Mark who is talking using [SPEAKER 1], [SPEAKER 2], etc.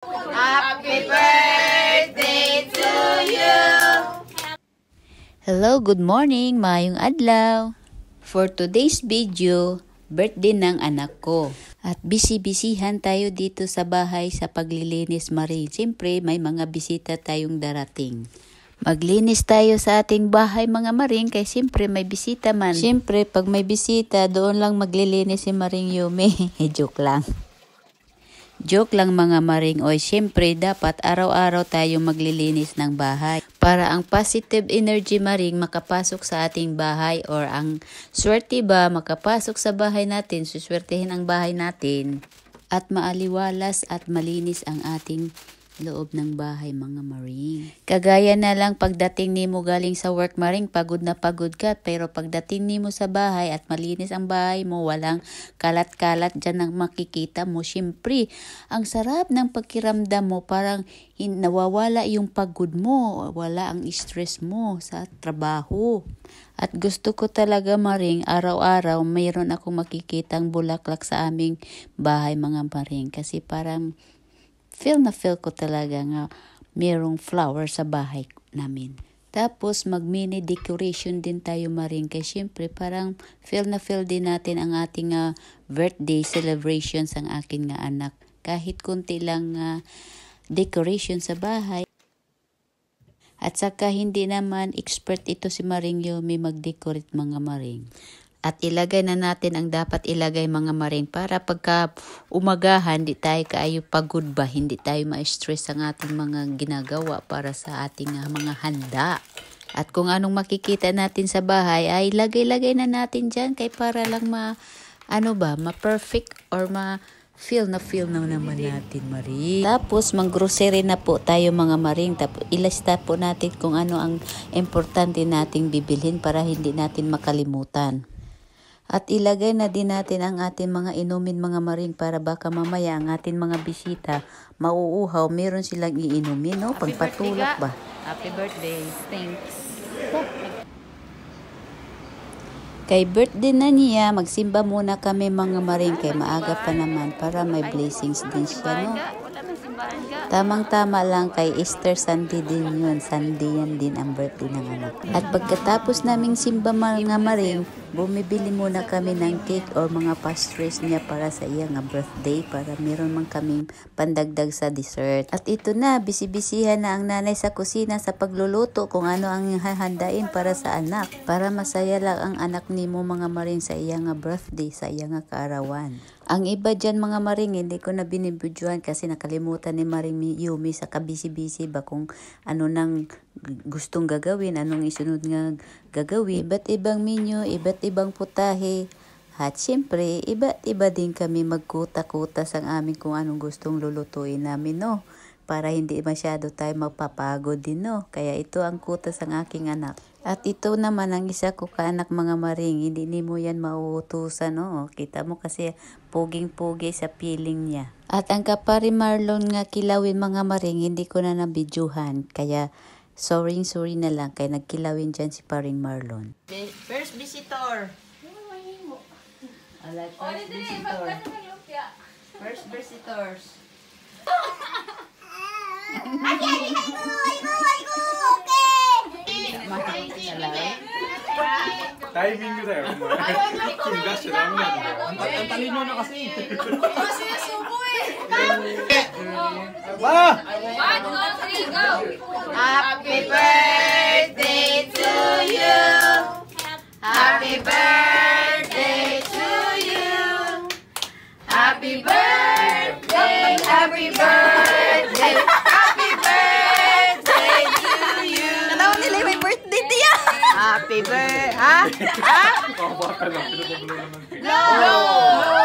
[SPEAKER 1] Happy birthday to you!
[SPEAKER 2] Hello, good morning, maayong adlaw. For today's video, birthday ng anak ko. At busy-bisihan tayo dito sa bahay sa paglilinis Maring. Siyempre, may mga bisita tayong darating. Maglinis tayo sa ating bahay mga Maring, kaya siyempre may bisita man. Siyempre, pag may bisita, doon lang maglilinis si Maring Yumi. Joke lang. Joke lang mga Maring, oy, siyempre dapat araw-araw tayo maglilinis ng bahay para ang positive energy Maring makapasok sa ating bahay, or ang swerte ba makapasok sa bahay natin, suswertehin ang bahay natin at maaliwalas at malinis ang ating loob ng bahay mga Maring. Kagaya na lang pagdating nimo galing sa work Maring, pagod na pagod ka, pero pagdating nimo sa bahay at malinis ang bahay mo, walang kalat-kalat dyan ang makikita mo, syempre ang sarap ng pakiramdam mo, parang nawawala yung pagod mo, wala ang stress mo sa trabaho. At gusto ko talaga Maring, araw-araw mayroon akong makikitang bulaklak sa aming bahay mga Maring, kasi parang feel ko talaga nga mayroong flower sa bahay namin. Tapos mag-mini decoration din tayo Maring, kasi syempre parang feel din natin ang ating birthday celebrations ang akin nga anak. Kahit konti lang decoration sa bahay. At saka hindi naman expert ito si Maring Yumi mag-decorate mga Maring. At ilagay na natin ang dapat ilagay mga Maring para pagka umagahan, di tayo kaayo pagod ba, hindi tayo ma-stress ang ating mga ginagawa para sa ating mga handa. At kung anong makikita natin sa bahay ay lagay-lagay na natin dyan, kay para lang ma-perfect or ma-feel na naman natin Maring. Tapos mag-grocery na po tayo mga Maring. Tapos ilista po natin kung ano ang importante nating bibilhin para hindi natin makalimutan. At ilagay na din natin ang ating mga inumin mga Maring, para baka mamaya ang ating mga bisita mauuhaw, meron silang iinumin, no? Pagpatulak ba?
[SPEAKER 1] Happy birthday. Thanks.
[SPEAKER 2] Kay birthday na niya, magsimba muna kami mga Maring, kay maaga pa naman para may blessings din siya, no? Tamang-tama lang, kay Easter Sunday din yun. Sunday yan din ang birthday ng anak. At pagkatapos naming simba mga Maring, bumibili muna kami ng cake or mga pastries niya para sa iya nga birthday, para meron man kaming pandagdag sa dessert. At ito na, bisibisihan na ang nanay sa kusina sa pagluluto kung ano ang hahandain para sa anak, para masaya lang ang anak nimo mga Maring sa iya nga birthday, sa iya nga kaarawan. Ang iba dyan mga Maring, hindi ko na binibidyohan kasi nakalimutan ni Maring Yumi sa kabisi-bisi ba kung ano nang gustong gagawin, anong isunod nga gagawin. Iba't ibang menu, iba't ibang putahe. At syempre, iba't iba din kami magkuta-kuta sa amin kung anong gustong lulutuin namin, no? Para hindi masyado tayo magpapagod din, no? Kaya ito ang kutas ng aking anak. At ito naman ang isa ko kaanak mga Maring, hindi ni mo yan mauutusan, no? Kita mo kasi puging-pugi sa piling niya. At ang kapari Marlon nga kilawin mga Maring, hindi ko na nabidyuhan. Kaya sorry na lang, kaya nagkilawin dyan si paring Marlon.
[SPEAKER 1] First visitor. First visitor. First visitors.
[SPEAKER 3] 타이밍 그대로 좀 다시 나오면 안 달리면 나가시 와!
[SPEAKER 1] 1, 2, 3, go! Happy birthday to you! Happy birthday to you! Happy birthday! Happy birthday! Happy birthday to you!
[SPEAKER 2] Alam nila may birthday niya!
[SPEAKER 1] Happy birthday! Ha? Ha?
[SPEAKER 3] baka lang,
[SPEAKER 1] No!